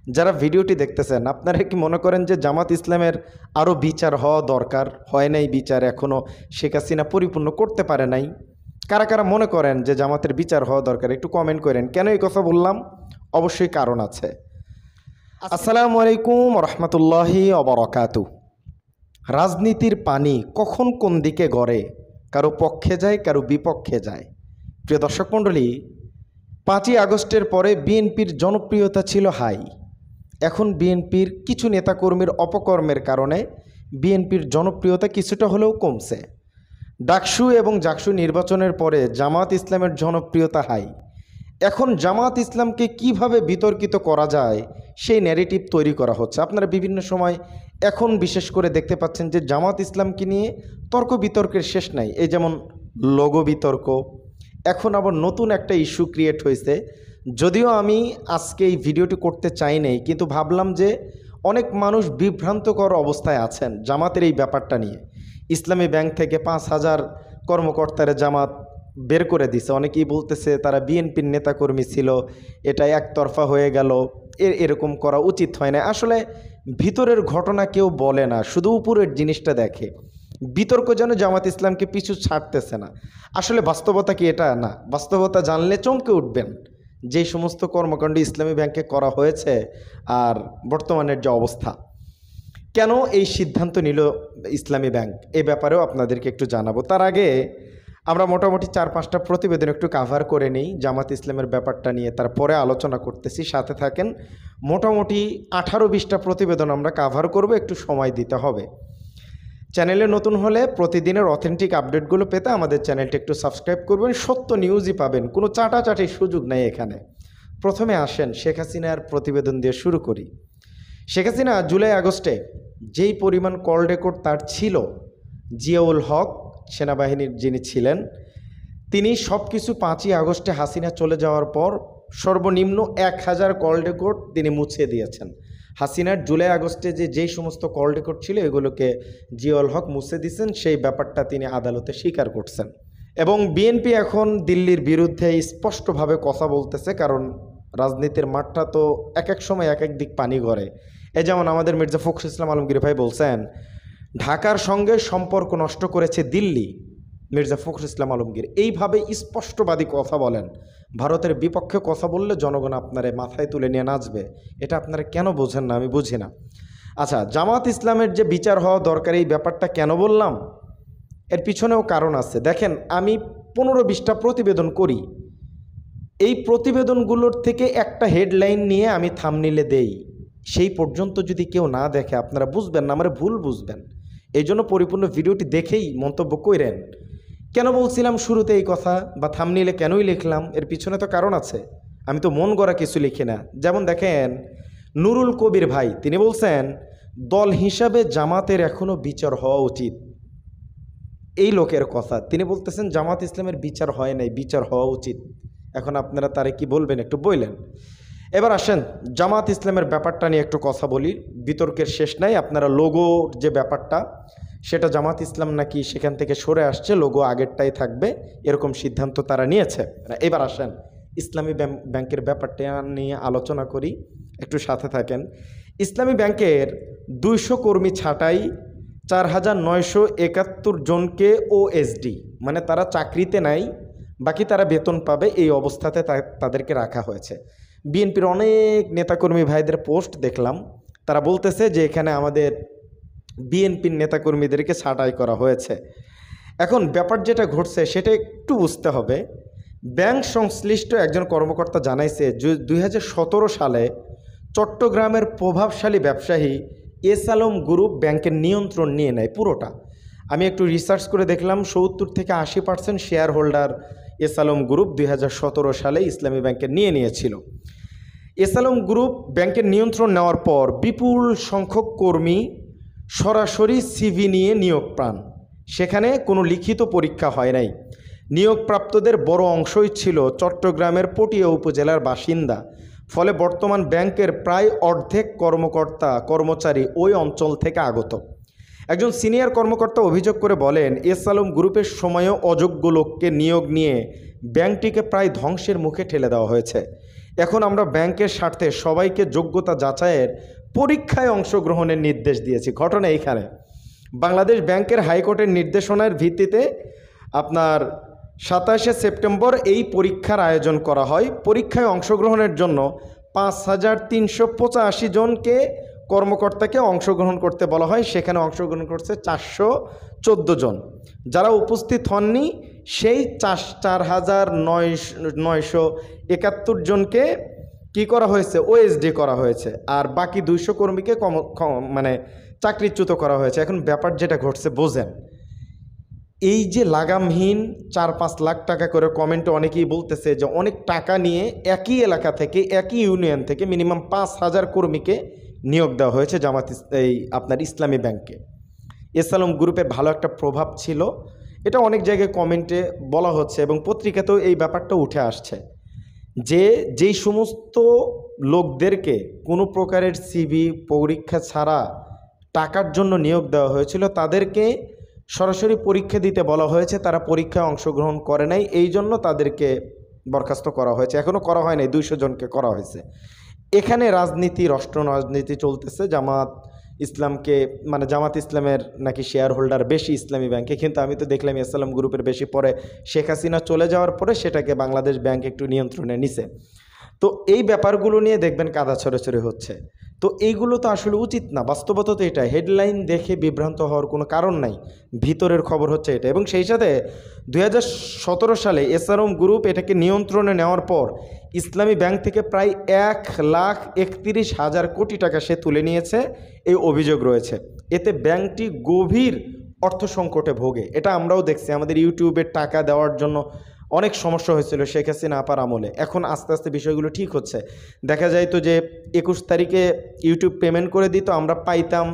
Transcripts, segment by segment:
যারা ভিডিওটি দেখতেছেন, আপনারা কি মনে করেন যে জামাত ইসলামের আরও বিচার হওয়া দরকার? হয় নাই বিচার, এখনও শেখ হাসিনা পরিপূর্ণ করতে পারে নাই? কারা কারা মনে করেন যে জামাতের বিচার হওয়া দরকার? একটু কমেন্ট করেন। কেন এই কথা বললাম? অবশ্যই কারণ আছে। আসসালামু আলাইকুম রহমতুল্লাহি অবরকাতু। রাজনীতির পানি কখন কোন দিকে গড়ে, কারো পক্ষে যায় কারো বিপক্ষে যায়। প্রিয় দর্শক মণ্ডলী, 5ই আগস্টের পরে বিএনপির জনপ্রিয়তা ছিল হাই। এখন বিএনপির কিছু নেতাকর্মীর অপকর্মের কারণে বিএনপির জনপ্রিয়তা কিছুটা হলেও কমছে। ডাকসু এবং জাকসু নির্বাচনের পরে জামাত ইসলামের জনপ্রিয়তা হাই। এখন জামাত ইসলামকে কিভাবে বিতর্কিত করা যায় সেই ন্যারেটিভ তৈরি করা হচ্ছে। আপনারা বিভিন্ন সময় এখন বিশেষ করে দেখতে পাচ্ছেন যে জামাত ইসলামকে নিয়ে তর্ক বিতর্কের শেষ নাই। এই যেমন লোগো বিতর্ক, এখন আবার নতুন একটা ইস্যু ক্রিয়েট হয়েছে। যদিও আমি আজকে এই ভিডিওটি করতে চাই নাই, কিন্তু ভাবলাম যে অনেক মানুষ বিভ্রান্তকর অবস্থায় আছেন জামাতের এই ব্যাপারটা নিয়ে। ইসলামী ব্যাংক থেকে 5,000 কর্মকর্তারা জামাত বের করে দিছে। অনেকেই বলতেছে তারা বিএনপির নেতাকর্মী ছিল, এটা একতরফা হয়ে গেল, এরকম করা উচিত হয় না। আসলে ভিতরের ঘটনা কেউ বলে না, শুধু উপরের জিনিসটা দেখে। বিতর্ক যেন জামাত ইসলামকে পিছু ছাড়তেছে না। আসলে বাস্তবতা কি এটা? না, বাস্তবতা জানলে চমকে উঠবেন। যেই সমস্ত কর্মকাণ্ড ইসলামী ব্যাংকে করা হয়েছে আর বর্তমানের যে অবস্থা, কেন এই সিদ্ধান্ত নিল ইসলামী ব্যাংক, এ ব্যাপারেও আপনাদেরকে একটু জানাবো। তার আগে আমরা মোটামুটি 4-5টা প্রতিবেদন একটু কাভার করে নিই জামাত ইসলামের ব্যাপারটা নিয়ে, তারপরে আলোচনা করতেছি, সাথে থাকেন। মোটামুটি 18-20টা প্রতিবেদন আমরা কাভার করব, একটু সময় দিতে হবে। চ্যানেলে নতুন হলে প্রতিদিনের অথেন্টিক আপডেটগুলো পেতে আমাদের চ্যানেলটি একটু সাবস্ক্রাইব করবেন। সত্য নিউজই পাবেন, কোনো চাটাচাটির সুযোগ নেই এখানে। প্রথমে আসেন শেখ হাসিনার প্রতিবেদন দিয়ে শুরু করি। শেখ হাসিনা জুলাই আগস্টে যেই পরিমাণ কল রেকর্ড তার ছিল, জিয়াউল হক সেনাবাহিনীর যিনি ছিলেন, তিনি সব কিছু 5ই আগস্টে হাসিনা চলে যাওয়ার পর সর্বনিম্ন 1000 কল রেকর্ড তিনি মুছে দিয়েছেন। হাসিনার জুলাই আগস্টে যেই সমস্ত কল রেকর্ড ছিল এগুলোকে জিয়াউল হক মুছে দিয়েছেন, সেই ব্যাপারটা তিনি আদালতে স্বীকার করছেন। এবং বিএনপি এখন দিল্লির বিরুদ্ধে স্পষ্টভাবে কথা বলতেছে, কারণ রাজনীতির মাঠটা তো এক এক সময় এক এক দিক পানি গড়ে। এই যেমন আমাদের মির্জা ফখরুল ইসলাম আলমগীর ভাই বলছেন, ঢাকার সঙ্গে সম্পর্ক নষ্ট করেছে দিল্লি। মির্জা ফখরুল ইসলাম আলমগীর এইভাবে স্পষ্টবাদী কথা বলেন। ভারতের বিপক্ষে কথা বললে জনগণ আপনারে মাথায় তুলে নিয়ে নাচবে। এটা আপনারা কেন বোঝেন না আমি বুঝি না। আচ্ছা, জামাত ইসলামের যে বিচার হওয়া দরকার, এই ব্যাপারটা কেন বললাম, এর পিছনেও কারণ আছে। দেখেন, আমি 15-20টা প্রতিবেদন করি, এই প্রতিবেদনগুলোর থেকে একটা হেডলাইন নিয়ে আমি থাম্বনেইলে দেই। সেই পর্যন্ত যদি কেউ না দেখে আপনারা বুঝবেন না, আমার ভুল বুঝবেন। এই জন্য পরিপূর্ণ ভিডিওটি দেখেই মন্তব্য করেন। কেন বলছিলাম শুরুতে এই কথা, বা থাম্বনেইলে কেনই লিখলাম, এর পিছনে তো কারণ আছে। আমি তো মন গড়া কিছু লিখি না। যেমন দেখেন, নুরুল কবির ভাই তিনি বলছেন, দল হিসাবে জামাতের এখনও বিচার হওয়া উচিত। এই লোকের কথা, তিনি বলতেছেন জামাত ইসলামের বিচার হয় নাই, বিচার হওয়া উচিত। এখন আপনারা তারে কি বলবেন একটু বললেন। এবার আসেন জামাত ইসলামের ব্যাপারটা নিয়ে একটু কথা বলি, বিতর্কের শেষ নাই। আপনারা লোগোর যে ব্যাপারটা, সেটা জামাত ইসলাম নাকি সেখান থেকে সরে আসছে, লোগো আগেরটাই থাকবে, এরকম সিদ্ধান্ত তারা নিয়েছে। এবার আসেন ইসলামী ব্যাংকের ব্যাপারটা নিয়ে আলোচনা করি, একটু সাথে থাকেন। ইসলামী ব্যাংকের 200 কর্মী ছাঁটাই, 4971 জনকে ওএসডি, মানে তারা চাকরিতে নাই, বাকি তারা বেতন পাবে, এই অবস্থাতে তাদেরকে রাখা হয়েছে। বিএনপির অনেক নেতাকর্মী ভাইদের পোস্ট দেখলাম, তারা বলতেছে যে এখানে আমাদের বিএনপির নেতাকর্মীদেরকে ছাঁটাই করা হয়েছে। এখন ব্যাপার যেটা ঘটছে সেটা একটু বুঝতে হবে। ব্যাংক সংশ্লিষ্ট একজন কর্মকর্তা জানাইছে যে 2017 সালে চট্টগ্রামের প্রভাবশালী ব্যবসায়ী এস আলম গ্রুপ ব্যাংকের নিয়ন্ত্রণ নিয়ে নেয় পুরোটা। আমি একটু রিসার্চ করে দেখলাম, 70 থেকে 80% share holder S Alam group 2017 সালে ইসলামী ব্যাংকের নিয়েছিল। এস আলম গ্রুপ ব্যাংকের নিয়ন্ত্রণ নেওয়ার পর বিপুল সংখ্যক কর্মী সরাসরি সিভি নিয়ে নিয়োগ পান। সেখানে কোনো লিখিত পরীক্ষা হয় নাই। নিয়োগপ্রাপ্তদের বড় অংশই ছিল চট্টগ্রামের পটিয়া উপজেলার বাসিন্দা। ফলে বর্তমান ব্যাংকের প্রায় অর্ধেক কর্মচারী ওই অঞ্চল থেকে আগত। একজন সিনিয়র কর্মকর্তা অভিযোগ করে বলেন, এস আলম গ্রুপের সময়ও অযোগ্য লোককে নিয়োগ নিয়ে ব্যাংকটিকে প্রায় ধ্বংসের মুখে ঠেলে দেওয়া হয়েছে। এখন আমরা ব্যাংকের স্বার্থে সবাইকে যোগ্যতা যাচাইয়ের পরীক্ষায় অংশগ্রহণের নির্দেশ দিয়েছি। ঘটনা এইখানে, বাংলাদেশ ব্যাংকের হাইকোর্টের নির্দেশনার ভিত্তিতে আপনার 27শে সেপ্টেম্বর এই পরীক্ষার আয়োজন করা হয়। পরীক্ষায় অংশগ্রহণের জন্য 5385 জনকে কর্মকর্তাকে অংশগ্রহণ করতে বলা হয়। সেখানে অংশগ্রহণ করছে 414 জন। যারা উপস্থিত হননি সেই 4971 জনকে কি করা হয়েছে, ওএসডি করা হয়েছে, আর বাকি 200 কর্মীকে মানে চাকরিচ্যুত করা হয়েছে। এখন ব্যাপার যেটা ঘটছে বোঝেন, এই যে লাগামহীন 4-5 লাখ টাকা করে, কমেন্টে অনেকেই বলতেছে যে অনেক টাকা নিয়ে একই এলাকা থেকে একই ইউনিয়ন থেকে মিনিমাম 5000 কর্মীকে নিয়োগ দেওয়া হয়েছে এই আপনার ইসলামী ব্যাংকে। এসালাম গ্রুপের ভালো একটা প্রভাব ছিল, এটা অনেক জায়গায় কমেন্টে বলা হচ্ছে এবং পত্রিকাতেও এই ব্যাপারটা উঠে আসছে যে যেই সমস্ত লোকদেরকে কোনো প্রকারের সিভি পরীক্ষা ছাড়া টাকার জন্য নিয়োগ দেওয়া হয়েছিল তাদেরকে সরাসরি পরীক্ষা দিতে বলা হয়েছে, তারা পরীক্ষায় অংশগ্রহণ করে নাই, এই জন্য তাদেরকে বরখাস্ত করা হয়েছে। এখনও করা হয় নাই, 200 জনকে করা হয়েছে। এখানে রাজনীতি, রাষ্ট্র রাজনীতি চলতেছে। জামাত ইসলামকে মানে জামাত ইসলামের নাকি শেয়ার হোল্ডার বেশি ইসলামী ব্যাংকে, কিন্তু আমি তো দেখলাম ইসলাম গ্রুপের বেশি। পরে শেখ হাসিনা চলে যাওয়ার পরে সেটাকে বাংলাদেশ ব্যাংক একটু নিয়ন্ত্রণে নিছে। তো এই ব্যাপারগুলো নিয়ে দেখবেন কাদা ছড়াছড়ি হচ্ছে। তো এইগুলো তো আসলে উচিত না। বাস্তবতা তো এটা, হেডলাইন দেখে বিভ্রান্ত হওয়ার কোনো কারণ নাই, ভিতরের খবর হচ্ছে এটা। এবং সেই সাথে 2017 সালে এসআরএম গ্রুপ এটাকে নিয়ন্ত্রণে নেওয়ার পর ইসলামী ব্যাংক থেকে প্রায় 1,31,000 কোটি টাকা সে তুলে নিয়েছে, এই অভিযোগ রয়েছে। এতে ব্যাংকটি গভীর অর্থ সংকটে ভোগে। এটা আমরাও দেখছি, আমাদের ইউটিউবের টাকা দেওয়ার জন্য অনেক সমস্যা হয়েছিল শেখ হাসিনা আপার আমলে। এখন আস্তে আস্তে বিষয়গুলো ঠিক হচ্ছে। দেখা যায় তো যে 21 তারিখে ইউটিউব পেমেন্ট করে দিত, আমরা পাইতাম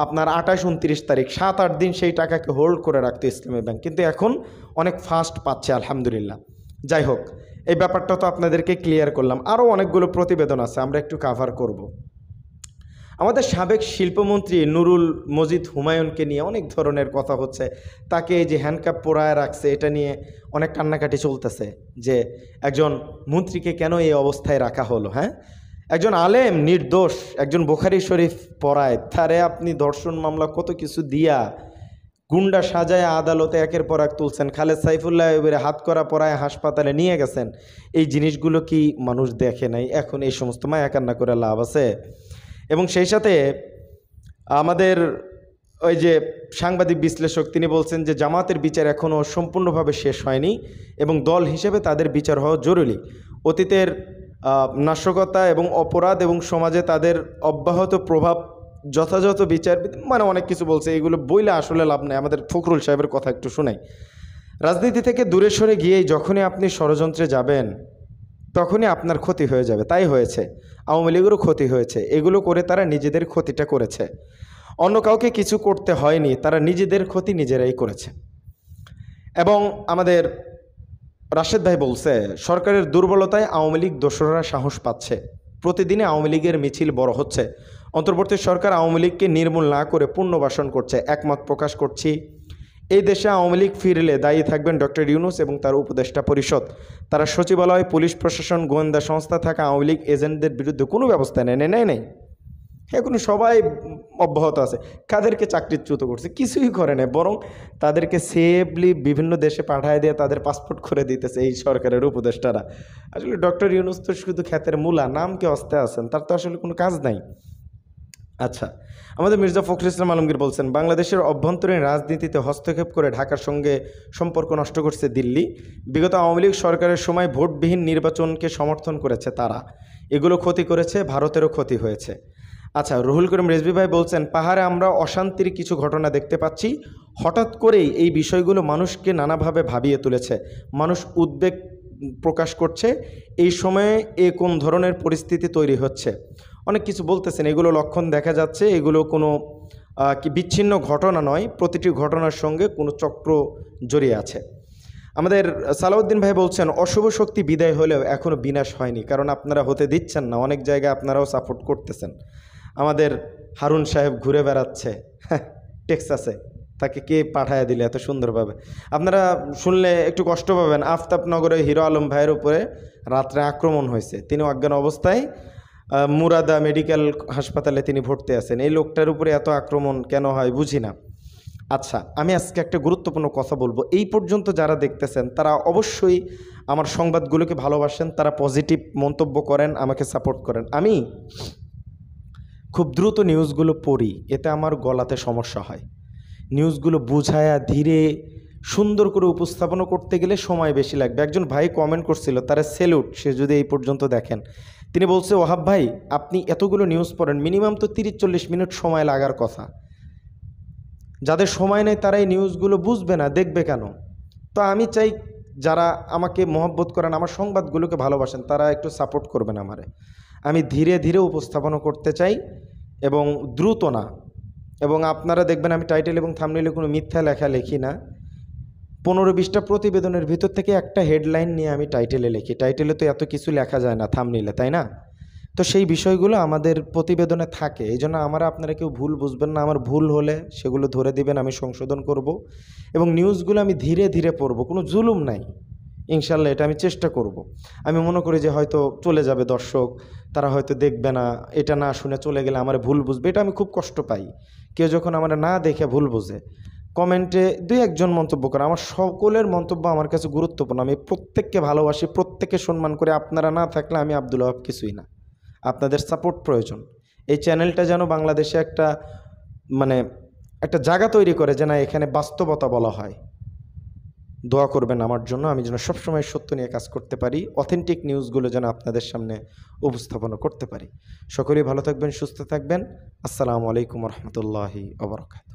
আপনার 28-29 তারিখ, 7-8 দিন সেই টাকাকে হোল্ড করে রাখতো ইসলামী ব্যাংক, কিন্তু এখন অনেক ফাস্ট পাচ্ছে আলহামদুলিল্লাহ। যাই হোক, এই ব্যাপারটা তো আপনাদেরকে ক্লিয়ার করলাম। আরও অনেকগুলো প্রতিবেদন আছে, আমরা একটু কাভার করব। আমাদের সাবেক শিল্পমন্ত্রী নুরুল মজিদ হুমায়ুনকে নিয়ে অনেক ধরনের কথা হচ্ছে। তাকে এই যে হ্যান্ডকাপ পরায় রাখছে, এটা নিয়ে অনেক কান্নাকাটি চলতেছে যে একজন মন্ত্রীকে কেন এই অবস্থায় রাখা হলো। হ্যাঁ, একজন আলেম নির্দোষ, একজন বুখারী শরীফ পড়ায়, তারে আপনি ধর্ষণ মামলা কত কিছু দিয়া গুন্ডা সাজায় আদালতে একের পর এক তুলছেন। খালেদ সাইফুল্লাহ এবারে হাত করা পরায় হাসপাতালে নিয়ে গেছেন। এই জিনিসগুলো কি মানুষ দেখে নাই? এখন এই সমস্ত মায়া কান্না করে লাভ আছে? এবং সেই সাথে আমাদের ওই যে সাংবাদিক বিশ্লেষক তিনি বলছেন যে জামাতের বিচার এখনও সম্পূর্ণভাবে শেষ হয়নি এবং দল হিসেবে তাদের বিচার হওয়া জরুরি। অতীতের নাশকতা এবং অপরাধ এবং সমাজে তাদের অব্যাহত প্রভাব যথাযথ বিচার, মানে অনেক কিছু বলছে। এইগুলো বইলে আসলে লাভ নেই। আমাদের ফখরুল সাহেবের কথা একটু শোনাই। রাজনীতি থেকে দূরে সরে গিয়েই যখনই আপনি ষড়যন্ত্রে যাবেন তখনই আপনার ক্ষতি হয়ে যাবে। তাই হয়েছে, আওয়ামী লীগেরও ক্ষতি হয়েছে। এগুলো করে তারা নিজেদের ক্ষতিটা করেছে, অন্য কাউকে কিছু করতে হয়নি, তারা নিজেদের ক্ষতি নিজেরাই করেছে। এবং আমাদের রাশেদ ভাই বলছে সরকারের দুর্বলতায় আওয়ামী লীগ দোসররা সাহস পাচ্ছে। প্রতিদিনে আওয়ামী লীগের মিছিল বড় হচ্ছে। অন্তর্বর্তী সরকার আওয়ামী লীগকে নির্মূল না করে পুনর্বাসন করছে। একমত প্রকাশ করছি, এই দেশে আওয়ামী লীগ ফিরলে দায়ী থাকবেন ডক্টর ইউনূস এবং তার উপদেষ্টা পরিষদ। তারা সচিবালয়, পুলিশ প্রশাসন, গোয়েন্দা সংস্থা থাকা আওয়ামী লীগ এজেন্টদের বিরুদ্ধে কোনো ব্যবস্থা নেয়। এখন সবাই অব্যাহত আছে। কাদেরকে চাকরিচ্যুত করছে? কিছুই করে না, বরং তাদেরকে সেফলি বিভিন্ন দেশে পাঠায় দিয়ে তাদের পাসপোর্ট করে দিতেছে এই সরকারের উপদেষ্টারা। আসলে ডক্টর ইউনূস তো শুধু খ্যাতের মূলা, নামকে অস্তে আছেন, তার তো আসলে কোনো কাজ নাই। আচ্ছা, আমাদের মির্জা ফখরুল ইসলাম আলমগীর বলছেন বাংলাদেশের অভ্যন্তরীণ রাজনীতিতে হস্তক্ষেপ করে ঢাকার সঙ্গে সম্পর্ক নষ্ট করছে দিল্লি। বিগত আওয়ামী লীগ সরকারের সময় ভোটবিহীন নির্বাচনকে সমর্থন করেছে তারা, এগুলো ক্ষতি করেছে, ভারতেরও ক্ষতি হয়েছে। আচ্ছা, রুহুল করিম রেজভি ভাই বলছেন পাহাড়ে আমরা অশান্তির কিছু ঘটনা দেখতে পাচ্ছি। হঠাৎ করেই এই বিষয়গুলো মানুষকে নানাভাবে ভাবিয়ে তুলেছে, মানুষ উদ্বেগ প্রকাশ করছে। এই সময়ে কোন ধরনের পরিস্থিতি তৈরি হচ্ছে, অনেক কিছু বলতেছেন। এগুলো লক্ষণ দেখা যাচ্ছে, এগুলো কোনো কি বিচ্ছিন্ন ঘটনা নয়, প্রতিটি ঘটনার সঙ্গে কোনো চক্র জড়িয়ে আছে। আমাদের সালাউদ্দিন ভাই বলছেন অশুভ শক্তি বিদায় হলেও এখনও বিনাশ হয়নি, কারণ আপনারা হতে দিচ্ছেন না। অনেক জায়গায় আপনারাও সাপোর্ট করতেছেন। আমাদের হারুন সাহেব ঘুরে বেড়াচ্ছে টেক্সাসে, তাকে কে পাঠায় দিলে এত সুন্দরভাবে? আপনারা শুনলে একটু কষ্ট পাবেন। আফতাবনগরে হিরো আলম ভাইয়ের উপরে রাত্রে আক্রমণ হয়েছে, তিনি অজ্ঞান অবস্থায় মুরাদা মেডিকেল হাসপাতালে তিনি ভর্তি আছেন। এই লোকটার উপরে এত আক্রমণ কেন হয় বুঝি না। আচ্ছা, আমি আজকে একটা গুরুত্বপূর্ণ কথা বলবো। এই পর্যন্ত যারা দেখতেছেন তারা অবশ্যই আমার সংবাদগুলোকে ভালোবাসেন, তারা পজিটিভ মন্তব্য করেন, আমাকে সাপোর্ট করেন। আমি খুব দ্রুত নিউজগুলো পড়ি, এতে আমার গলাতে সমস্যা হয়। নিউজগুলো বুঝায়া ধীরে সুন্দর করে উপস্থাপনা করতে গেলে সময় বেশি লাগবে। একজন ভাই কমেন্ট করছিল, তারা সেলুট, সে যদি এই পর্যন্ত দেখেন। তিনি বলছে, ওহাব ভাই আপনি এতগুলো নিউজ পড়েন, মিনিমাম তো 30-40 মিনিট সময় লাগার কথা। যাদের সময় নেই তারা এই নিউজগুলো বুঝবে না, দেখবে কেন? তো আমি চাই যারা আমাকে মহব্বত করেন, আমার সংবাদগুলোকে ভালোবাসেন, তারা একটু সাপোর্ট করবেন আমারে। আমি ধীরে ধীরে উপস্থাপনা করতে চাই এবং দ্রুত না। এবং আপনারা দেখবেন আমি টাইটেল এবং থাম্বনেইলে কোনো মিথ্যা লেখা লিখি না। 15-20টা প্রতিবেদনের ভিতর থেকে একটা হেডলাইন নিয়ে আমি টাইটেলে লিখি। টাইটেলে তো এত কিছু লেখা যায় না থাম্বনেইলে, তাই না? তো সেই বিষয়গুলো আমাদের প্রতিবেদনে থাকে। এই জন্য আপনারা কেউ ভুল বুঝবেন না। আমার ভুল হলে সেগুলো ধরে দিবেন, আমি সংশোধন করব। এবং নিউজগুলো আমি ধীরে ধীরে পড়ব, কোনো জুলুম নাই ইনশাল্লাহ, এটা আমি চেষ্টা করব। আমি মনে করি যে হয়তো চলে যাবে দর্শক, তারা হয়তো দেখবে না, এটা না শুনে চলে গেলে আমার ভুল বুঝবে, এটা আমি খুব কষ্ট পাই। কেউ যখন আমার না দেখে ভুল বুঝে, কমেন্টে 2-1জন মন্তব্য করে, আমার সকলের মন্তব্য আমার কাছে গুরুত্বপূর্ণ। আমি প্রত্যেককে ভালোবাসি, প্রত্যেককে সম্মান করে। আপনারা না থাকলে আমি আব্দুল ওহাব কিছুই না। আপনাদের সাপোর্ট প্রয়োজন। এই চ্যানেলটা যেন বাংলাদেশে একটা জায়গা তৈরি করে, যে না এখানে বাস্তবতা বলা হয়। দোয়া করবেন আমার জন্য, আমি যেন সবসময় সত্য নিয়ে কাজ করতে পারি, অথেন্টিক নিউজগুলো যেন আপনাদের সামনে উপস্থাপনা করতে পারি। সকলেই ভালো থাকবেন, সুস্থ থাকবেন। আসসালামু আলাইকুম রহমতুল্লাহি ওয়া বারাকাতুহু।